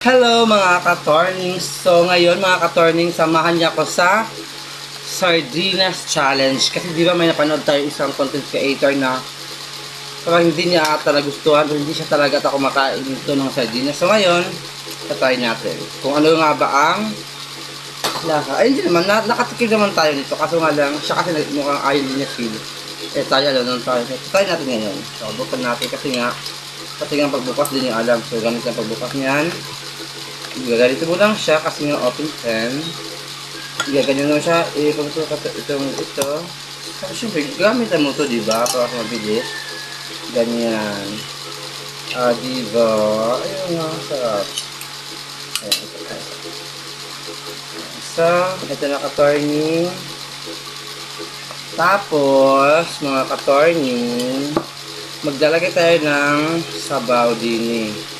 Hello mga ka-tornings! So ngayon mga ka-tornings, samahan niya ako sa Sardinas Challenge. Kasi di ba may napanood tayo isang content creator na parang hindi niya ata nagustuhan o hindi siya talaga kumakain dito ng sardinas. So ngayon, tatry natin kung ano nga ba ang lasa. Ay hindi naman, nakatikim naman tayo nito. Kaso nga lang, siya kasi mukhang ayaw niya feel. Eh tayo alam naman tayo. Try natin ngayon. So buksan natin kasi nga pagbukas din yung alam. So ganito ang pagbukas niyan. Gaganito mo lang siya kasi nga open pen. Gaganyan mo siya. Ipagsukat ito. Tapos syempre, gamitan mo ito, diba? Para mabilis. Ganyan. Diba? Ayun nga, sarap. Ayan, ito. So, ito na ka-torning. Tapos, mga ka-torning, maglalagay tayo ng sabaw din eh.